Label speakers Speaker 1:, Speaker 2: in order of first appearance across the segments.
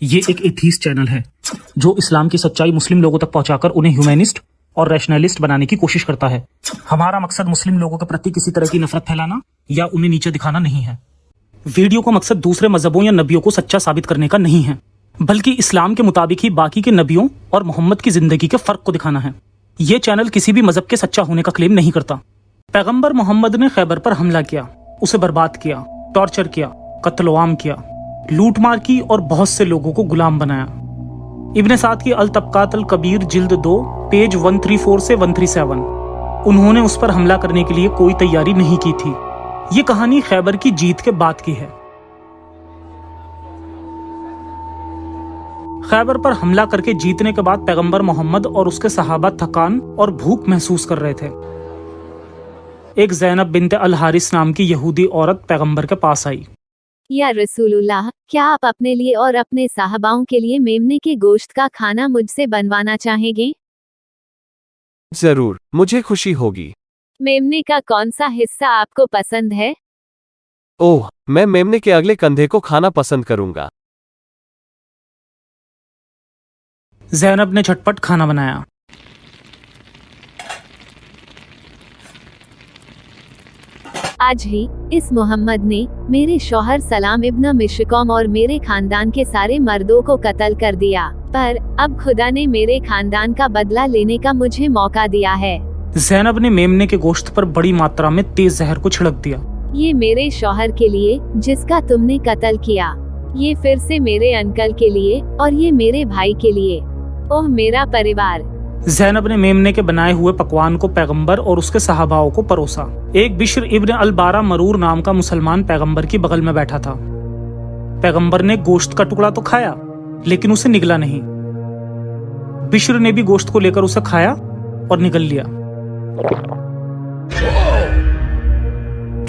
Speaker 1: ये एक atheist channel है जो इस्लाम की सच्चाई मुस्लिम लोगों तक पहुंचाकर उन्हें ह्यूमैनिस्ट और रैशनलिस्ट बनाने की कोशिश करता है। हमारा मकसद मुस्लिम लोगों के प्रति किसी तरह की नफरत फैलाना या उन्हें नीचे दिखाना नहीं है। वीडियो का मकसद दूसरे मजहबों या नबियों को सच्चा साबित करने का नहीं है, बल्कि इस्लाम के मुताबिक ही बाकी के नबियों और मोहम्मद की जिंदगी के फर्क को दिखाना है। ये चैनल किसी भी मजहब के सच्चा होने का क्लेम नहीं करता। पैगंबर मोहम्मद ने खैबर पर हमला किया, उसे बर्बाद किया, टॉर्चर किया, कत्ल-ओ-आम किया, लूटमार की और बहुत से लोगों को गुलाम बनाया। इब्ने साद की अल तबकात अल कबीर जिल्द 2 पेज 134 से 137। उन्होंने उस पर हमला करने के लिए कोई तैयारी नहीं की थी। ये कहानी खैबर की जीत के बाद की है। खैबर पर हमला करके जीतने के बाद पैगंबर मोहम्मद और उसके सहाबा थकान और भूख महसूस कर रहे थे। एक ज़ैनब बिन्त अल हारिस नाम की यहूदी औरत पैगंबर के पास आई।
Speaker 2: या रसूलुल्लाह, क्या आप अपने लिए और अपने साहबाओं के लिए मेमने के गोश्त का खाना मुझसे बनवाना चाहेंगे?
Speaker 3: जरूर, मुझे खुशी होगी।
Speaker 2: मेमने का कौन सा हिस्सा आपको पसंद है?
Speaker 3: ओह, मैं मेमने के अगले कंधे को खाना पसंद करूंगा।
Speaker 1: ज़ैनब ने झटपट खाना बनाया।
Speaker 2: आज ही इस मोहम्मद ने मेरे शौहर सलाम इब्न मिशकौम और मेरे खानदान के सारे मर्दों को कत्ल कर दिया, पर अब खुदा ने मेरे खानदान का बदला लेने का मुझे मौका दिया है।
Speaker 1: ज़ैनब ने मेमने के गोश्त पर बड़ी मात्रा में तेज जहर को छिड़क दिया।
Speaker 2: ये मेरे शौहर के लिए जिसका तुमने कत्ल किया, ये फिर से मेरे अंकल के लिए और ये मेरे भाई के लिए। ओह मेरा परिवार।
Speaker 1: ज़ैनब ने मेमने के बनाए हुए पकवान को पैगंबर और उसके सहाबाओं को परोसा। एक बिश्र इब्न अल बारा मरूर नाम का मुसलमान पैगंबर की बगल में बैठा था। पैगंबर ने गोश्त का टुकड़ा तो खाया, लेकिन उसे निगला नहीं। बिश्र ने भी गोश्त को लेकर उसे खाया और निगल लिया।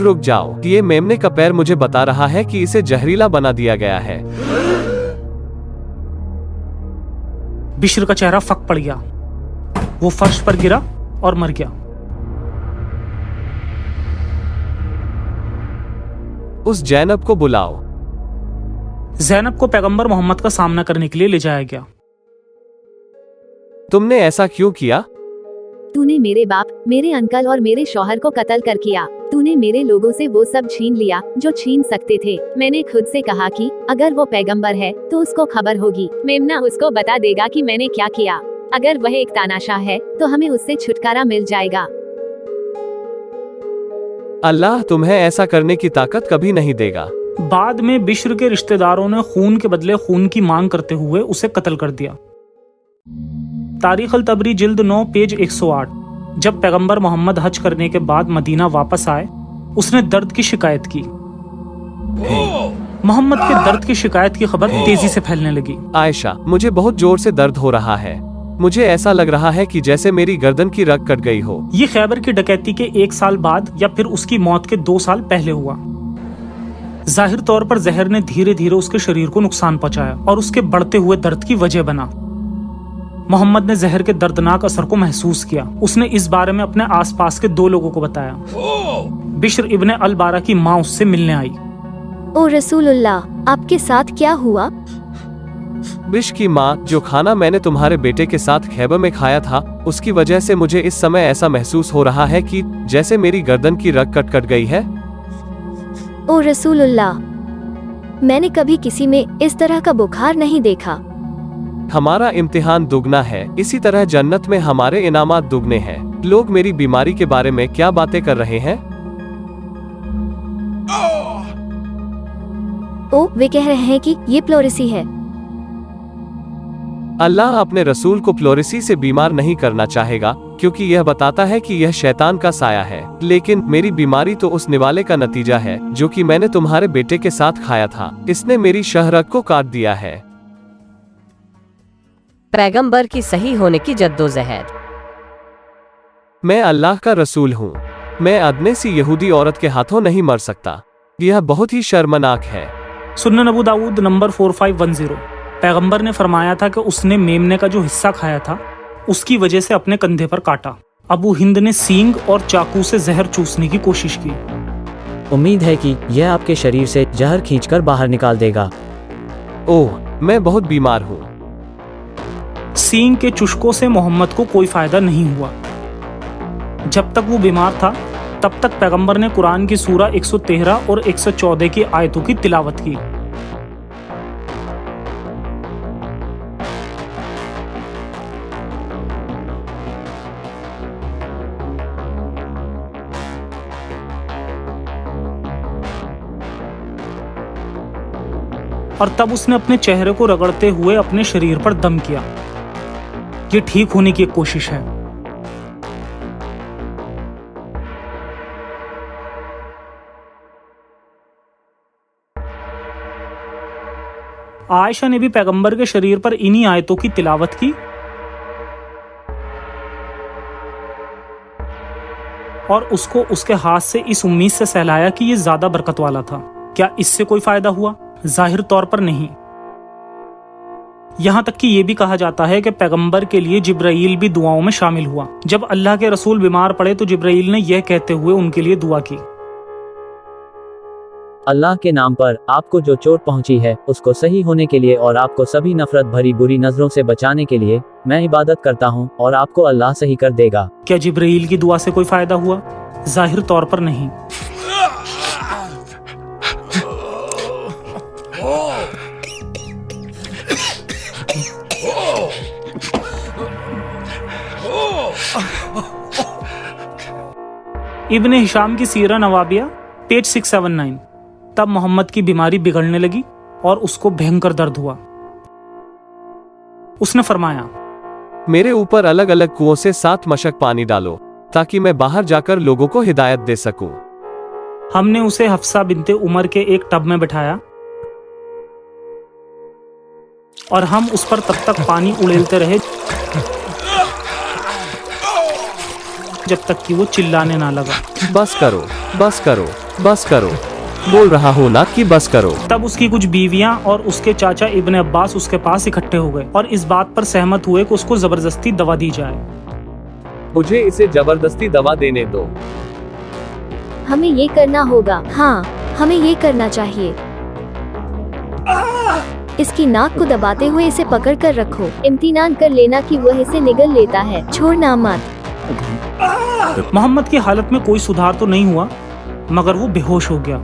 Speaker 3: रुक जाओ, ये मेमने का पैर मुझे बता रहा है कि इसे जहरीला बना दिया गया है।
Speaker 1: बिश्र का चेहरा फक पड़ गया। वो फर्श पर गिरा और मर गया।
Speaker 3: उस ज़ैनब को बुलाओ।
Speaker 1: ज़ैनब को पैगंबर मोहम्मद का सामना करने के लिए ले जाया गया।
Speaker 3: तुमने ऐसा क्यों किया?
Speaker 2: तूने मेरे बाप, मेरे अंकल और मेरे शौहर को कत्ल कर किया। तूने मेरे लोगों से वो सब छीन लिया जो छीन सकते थे। मैंने खुद से कहा कि अगर वो पैगंबर है तो उसको खबर होगी। मेमना उसको बता देगा कि मैंने क्या किया। अगर वह एक तानाशाह है तो हमें उससे छुटकारा मिल जाएगा।
Speaker 3: अल्लाह तुम्हें ऐसा करने की ताकत कभी नहीं देगा।
Speaker 1: बाद में बिश्र के रिश्तेदारों ने खून के बदले खून की मांग करते हुए उसे कत्ल कर दिया। तारीख अल तबरी जिल्द 9 पेज 108। जब पैगंबर मोहम्मद हज करने के बाद मदीना वापस आए, उसने दर्द की शिकायत की। मोहम्मद के दर्द की शिकायत की खबर तेजी से फैलने लगी।
Speaker 3: आयशा, मुझे बहुत जोर से दर्द हो रहा है। मुझे ऐसा लग रहा है कि जैसे मेरी गर्दन की रग कट गई हो।
Speaker 1: ये खैबर की डकैती के 1 साल बाद या फिर उसकी मौत के 2 साल पहले हुआ। जाहिर तौर पर जहर ने धीरे धीरे उसके शरीर को नुकसान पहुंचाया और उसके बढ़ते हुए दर्द की वजह बना। मोहम्मद ने जहर के दर्दनाक असर को महसूस किया। उसने इस बारे में अपने आसपास के 2 लोगों को बताया। बिश्र इब्ने अल बारा की माँ उससे मिलने आई।
Speaker 4: ओ रसूलुल्लाह, आपके साथ क्या हुआ?
Speaker 3: बिश की माँ, जो खाना मैंने तुम्हारे बेटे के साथ खैबर में खाया था, उसकी वजह से मुझे इस समय ऐसा महसूस हो रहा है कि जैसे मेरी गर्दन की रग कट गई है।
Speaker 4: ओ रसूलुल्लाह, मैंने कभी किसी में इस तरह का बुखार नहीं देखा।
Speaker 3: हमारा इम्तिहान दुगना है, इसी तरह जन्नत में हमारे इनामात दुगने हैं। लोग मेरी बीमारी के बारे में क्या बातें कर रहे हैं?
Speaker 4: ओ, वे कह रहे हैं कि ये प्लोरेसी है।
Speaker 3: अल्लाह अपने रसूल को प्लोरेसी से बीमार नहीं करना चाहेगा, क्योंकि यह बताता है कि यह शैतान का साया है। लेकिन मेरी बीमारी तो उस निवाले का नतीजा है जो कि मैंने तुम्हारे बेटे के साथ खाया था। इसने मेरी शहरग को काट दिया है।
Speaker 5: पैगंबर की सही होने की जद्दोजहद।
Speaker 3: मैं अल्लाह का रसूल हूँ। मैं अदने सी यहूदी औरत के हाथों नहीं मर सकता। यह बहुत ही शर्मनाक है।
Speaker 1: सुन्नन अबू दाऊद नंबर 4510। पैगंबर ने फरमाया था कि उसने मेमने का जो हिस्सा खाया था उसकी वजह से अपने कंधे पर काटा। अबू हिंद ने सींग और चाकू से जहर चूसने की कोशिश की।
Speaker 6: उम्मीद है कि यह आपके शरीर से जहर खींचकर बाहर निकाल देगा।
Speaker 3: ओह, मैं बहुत बीमार हूँ।
Speaker 1: सींग के चुस्कों से मोहम्मद को कोई फायदा नहीं हुआ। जब तक वो बीमार था तब तक पैगंबर ने कुरान की सूरा 113 और 114 की आयतों की तिलावत की। और तब उसने अपने चेहरे को रगड़ते हुए अपने शरीर पर दम किया। ये ठीक होने की एक कोशिश है। आयशा ने भी पैगंबर के शरीर पर इन्हीं आयतों की तिलावत की और उसको उसके हाथ से इस उम्मीद से सहलाया कि ये ज्यादा बरकत वाला था। क्या इससे कोई फायदा हुआ? जाहिर तौर पर नहीं। यहां तक कि यह भी कहा जाता है कि पैगंबर के लिए जिब्राईल भी दुआओं में शामिल हुआ। जब अल्लाह के रसूल बीमार पड़े तो जिब्राईल ने यह कहते हुए उनके लिए दुआ की,
Speaker 6: अल्लाह के नाम पर आपको जो चोट पहुंची है उसको सही होने के लिए और आपको सभी नफरत भरी बुरी नजरों से बचाने के लिए मैं इबादत करता हूं और आपको अल्लाह सही कर देगा।
Speaker 1: क्या जिब्राईल की दुआ से कोई फायदा हुआ? जाहिर तौर पर नहीं। इब्ने हिशाम की सीरा नवाबिया पेज 679। तब मोहम्मद की बीमारी बिगड़ने लगी और उसको भयंकर दर्द हुआ। उसने फरमाया,
Speaker 3: मेरे ऊपर अलग अलग कुओं से 7 मशक पानी डालो ताकि मैं बाहर जाकर लोगों को हिदायत दे सकूं।
Speaker 1: हमने उसे हफ्सा बिनते उमर के एक टब में बिठाया और हम उस पर तब तक पानी उड़ेलते रहे जब तक कि वो चिल्लाने ना लगा।
Speaker 3: बस करो, बस करो, बस करो, बोल रहा हूँ ना कि बस करो।
Speaker 1: तब उसकी कुछ बीवियां और उसके चाचा इब्ने अब्बास उसके पास इकट्ठे हो गए और इस बात पर सहमत हुए कि उसको जबरदस्ती दवा दी जाए।
Speaker 3: मुझे इसे जबरदस्ती दवा देने दो।
Speaker 4: हमें ये करना होगा। हाँ, हमें ये करना चाहिए। इसकी नाक को दबाते हुए इसे पकड़ कर रखो। इम्तिनान कर लेना कि वह इसे निगल लेता है, छोड़ना मत।
Speaker 1: मोहम्मद की हालत में कोई सुधार तो नहीं हुआ मगर वो बेहोश हो गया।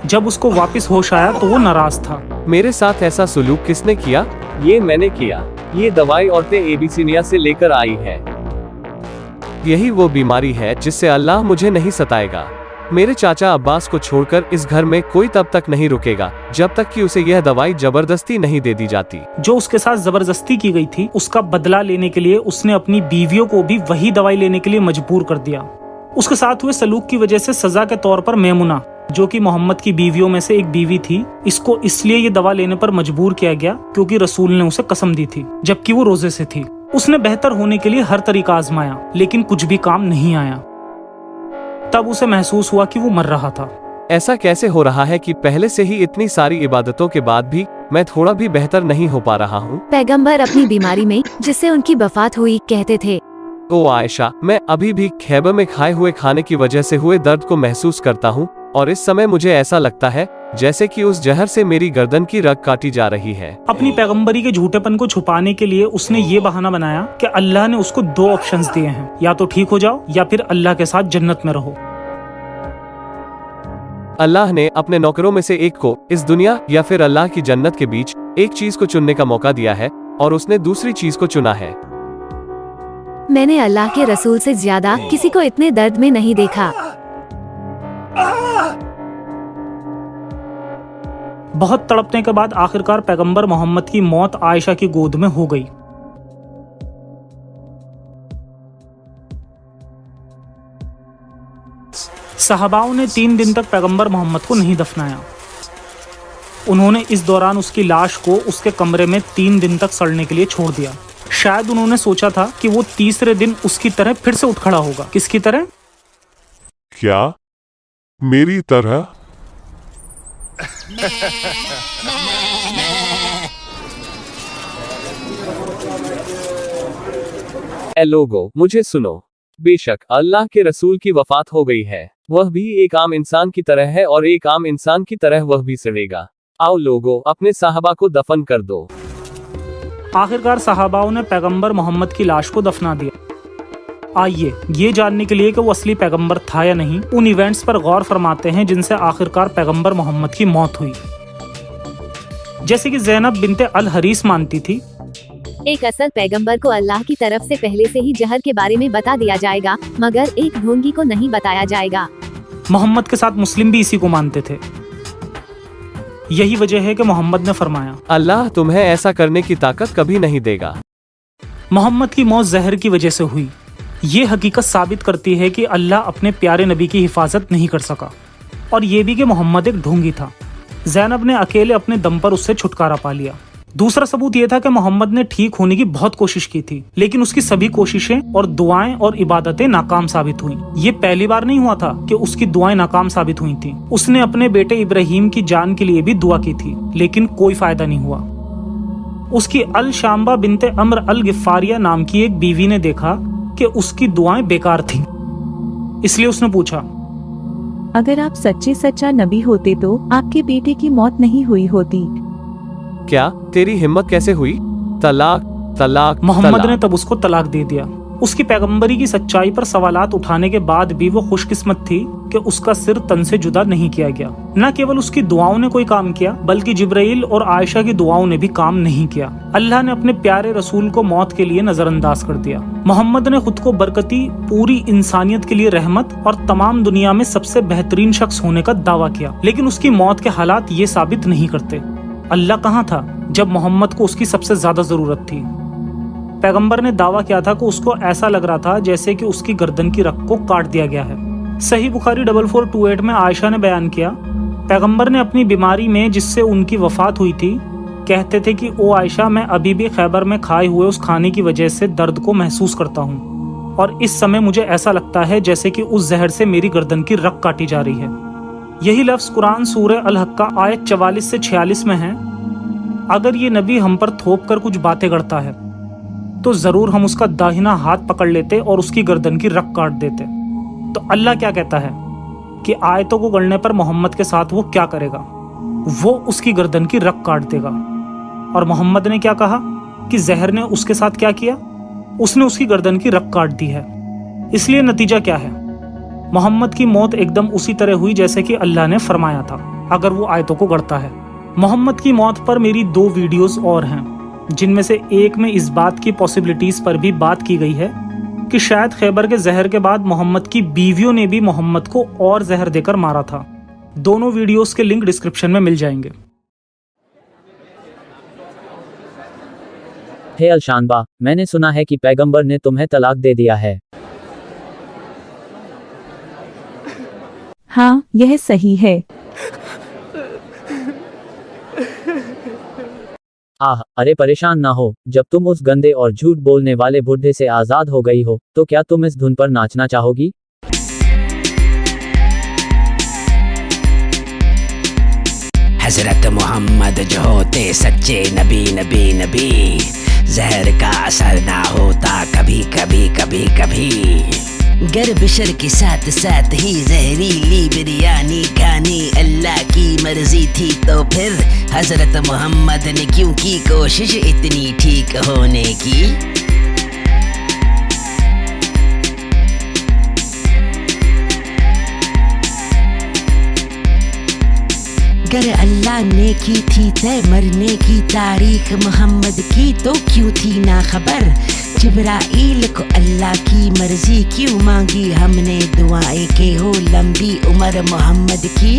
Speaker 1: जब उसको वापस होश आया तो वो नाराज था।
Speaker 3: मेरे साथ ऐसा सुलूक किसने किया? ये मैंने किया। ये दवाई औरतें एबिसिनिया से लेकर आई है। यही वो बीमारी है जिससे अल्लाह मुझे नहीं सताएगा। मेरे चाचा अब्बास को छोड़कर इस घर में कोई तब तक नहीं रुकेगा जब तक कि उसे यह दवाई जबरदस्ती नहीं दे दी जाती।
Speaker 1: जो उसके साथ जबरदस्ती की गई थी उसका बदला लेने के लिए उसने अपनी बीवियों को भी वही दवाई लेने के लिए मजबूर कर दिया। उसके साथ हुए सलूक की वजह से सजा के तौर पर मैमुना, जो कि मोहम्मद की बीवियों में से एक बीवी थी, इसको इसलिए ये दवा लेने पर मजबूर किया गया क्योंकि रसूल ने उसे कसम दी थी जबकि वो रोजे से थी। उसने बेहतर होने के लिए हर तरीका आजमाया लेकिन कुछ भी काम नहीं आया। तब उसे महसूस हुआ कि वो मर रहा था।
Speaker 3: ऐसा कैसे हो रहा है कि पहले से ही इतनी सारी इबादतों के बाद भी मैं थोड़ा भी बेहतर नहीं हो पा रहा हूँ?
Speaker 2: पैगंबर अपनी बीमारी में जिससे उनकी वफात हुई कहते थे,
Speaker 3: ओ आयशा, मैं अभी भी खैबर में खाए हुए खाने की वजह से हुए दर्द को महसूस करता हूँ और इस समय मुझे ऐसा लगता है जैसे कि उस जहर से मेरी गर्दन की रग काटी जा रही है।
Speaker 1: अपनी पैगंबरी के झूठेपन को छुपाने के लिए उसने ये बहाना बनाया कि अल्लाह ने उसको 2 ऑप्शंस दिए हैं, या तो ठीक हो जाओ या फिर अल्लाह के साथ जन्नत में रहो।
Speaker 3: अल्लाह ने अपने नौकरों में से एक को इस दुनिया या फिर अल्लाह की जन्नत के बीच एक चीज को चुनने का मौका दिया है और उसने दूसरी चीज को चुना है।
Speaker 2: मैंने अल्लाह के रसूल से ज्यादा किसी को इतने दर्द में नहीं देखा।
Speaker 1: बहुत तड़पने के बाद आखिरकार पैगंबर मोहम्मद की मौत आयशा की गोद में हो गई। सहाबाओं ने 3 दिन तक पैगंबर मोहम्मद को नहीं दफनाया। उन्होंने इस दौरान उसकी लाश को उसके कमरे में 3 दिन तक सड़ने के लिए छोड़ दिया। शायद उन्होंने सोचा था कि वो तीसरे दिन उसकी तरह फिर से उठ खड़ा होगा। किसकी तरह?
Speaker 7: क्या मेरी तरह?
Speaker 3: ए लोगो, मुझे सुनो। बेशक अल्लाह के रसूल की वफात हो गई है वह भी एक आम इंसान की तरह है और एक आम इंसान की तरह वह भी सड़ेगा। आओ लोगों, अपने साहबा को दफन कर दो।
Speaker 1: आखिरकार सहाबाओं ने पैगंबर मोहम्मद की लाश को दफना दिया। आइए ये जानने के लिए कि वो असली पैगंबर था या नहीं, उन इवेंट्स पर गौर फरमाते हैं जिनसे आखिरकार पैगंबर मोहम्मद की मौत हुई। जैसे कि ज़ैनब बिनते अल हरीस मानती थी,
Speaker 2: एक असल पैगंबर को अल्लाह की तरफ से पहले से ही जहर के बारे में बता दिया जाएगा, मगर एक ढोंगी को नहीं बताया जाएगा।
Speaker 1: मोहम्मद के साथ मुस्लिम भी इसी को मानते थे। यही वजह है कि मोहम्मद ने फरमाया,
Speaker 3: अल्लाह तुम्हें ऐसा करने की ताकत कभी नहीं देगा।
Speaker 1: मोहम्मद की मौत जहर की वजह से हुई। ये हकीकत साबित करती है कि अल्लाह अपने प्यारे नबी की हिफाजत नहीं कर सका, और ये भी कि मोहम्मद एक ढोंगी था। ज़ैनब ने अकेले अपने दम पर उससे छुटकारा पा लिया। दूसरा सबूत यह था कि मोहम्मद ने ठीक होने की बहुत कोशिश की थी, लेकिन उसकी सभी कोशिशें और दुआएं और इबादतें नाकाम साबित हुईं। ये पहली बार नहीं हुआ था कि उसकी दुआएं नाकाम साबित हुई थी। उसने अपने बेटे इब्राहिम की जान के लिए भी दुआ की थी, लेकिन कोई फायदा नहीं हुआ। उसकी अल शाम्बा बिनते अम्र अल गिफारिया नाम की एक बीवी ने देखा कि उसकी दुआएं बेकार थीं। इसलिए उसने पूछा,
Speaker 8: अगर आप सच्चे सच्चा नबी होते तो आपके बेटे की मौत नहीं हुई होती।
Speaker 3: क्या तेरी हिम्मत कैसे हुई? तलाक तलाक
Speaker 1: मोहम्मद
Speaker 3: तलाक।
Speaker 1: ने तब उसको तलाक दे दिया। उसकी पैगंबरी की सच्चाई पर सवालात उठाने के बाद भी वो खुशकिस्मत थी कि उसका सिर तन से जुदा नहीं किया गया। न केवल उसकी दुआओं ने कोई काम किया, बल्कि जिब्राइल और आयशा की दुआओं ने भी काम नहीं किया। अल्लाह ने अपने प्यारे रसूल को मौत के लिए नजरअंदाज कर दिया। मोहम्मद ने खुद को बरकती, पूरी इंसानियत के लिए रहमत और तमाम दुनिया में सबसे बेहतरीन शख्स होने का दावा किया, लेकिन उसकी मौत के हालात ये साबित नहीं करते। अल्लाह कहाँ था जब मोहम्मद को उसकी सबसे ज्यादा जरूरत थी? पैगंबर ने दावा किया था कि उसको ऐसा लग रहा था जैसे कि उसकी गर्दन की रग को काट दिया गया है। सही बुखारी 4428 में आयशा ने बयान किया, पैगंबर ने अपनी बीमारी में जिससे उनकी वफात हुई थी कहते थे कि ओ आयशा, मैं अभी भी खैबर में खाए हुए उस खाने की वजह से दर्द को महसूस करता हूँ, और इस समय मुझे ऐसा लगता है जैसे कि उस जहर से मेरी गर्दन की रग काटी जा रही है। यही लफ्ज कुरान सूरह अल हक्का आयत 44 से 46 में है, अगर ये नबी हम पर थोप कर कुछ बातें करता है तो जरूर हम उसका दाहिना हाथ पकड़ लेते और उसकी गर्दन की रग काट देते। तो अल्लाह क्या कहता है कि आयतों को गढ़ने पर मोहम्मद के साथ वो क्या करेगा? वो उसकी गर्दन की रग काट देगा। और मोहम्मद ने क्या कहा कि जहर ने उसके साथ क्या किया? उसने उसकी गर्दन की रग काट दी है। इसलिए नतीजा क्या है? मोहम्मद की मौत एकदम उसी तरह हुई जैसे कि अल्लाह ने फरमाया था, अगर वो आयतों को गढ़ता है। मोहम्मद की मौत पर मेरी 2 वीडियोस और हैं, जिनमें से एक में इस बात की पॉसिबिलिटीज पर भी बात की गई है कि शायद खैबर के जहर के बाद मोहम्मद की बीवियों ने भी मोहम्मद को और जहर देकर मारा था। दोनों वीडियोस के लिंक डिस्क्रिप्शन में मिल जाएंगे।
Speaker 6: हे अलशानबा, मैंने सुना है कि पैगंबर ने तुम्हें तलाक दे दिया है।
Speaker 8: हाँ, यह सही है।
Speaker 6: अरे परेशान ना हो, जब तुम उस गंदे और झूठ बोलने वाले बुढ़े से आजाद हो गई हो, तो क्या तुम इस धुन पर नाचना चाहोगी?
Speaker 9: हजरत मोहम्मद जो होते सच्चे नबी नबी नबी, जहर का असर ना होता कभी कभी कभी कभी। गर्भशर के साथ साथ ही जहरीली बिरयानी खानी अल्लाह की मर्जी थी, तो फिर हजरत मोहम्मद ने क्यों की कोशिश इतनी ठीक होने की? अगर अल्लाह ने की थी तय मरने की तारीख मोहम्मद की, तो क्यों थी ना खबर? जिब्राइल को अल्लाह की मर्जी क्यों मांगी हमने दुआएं के हो लंबी उम्र मोहम्मद की?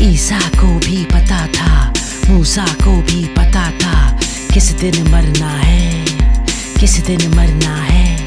Speaker 9: ईसा को भी पता था, मूसा को भी पता था, किस दिन मरना है, किस दिन मरना है।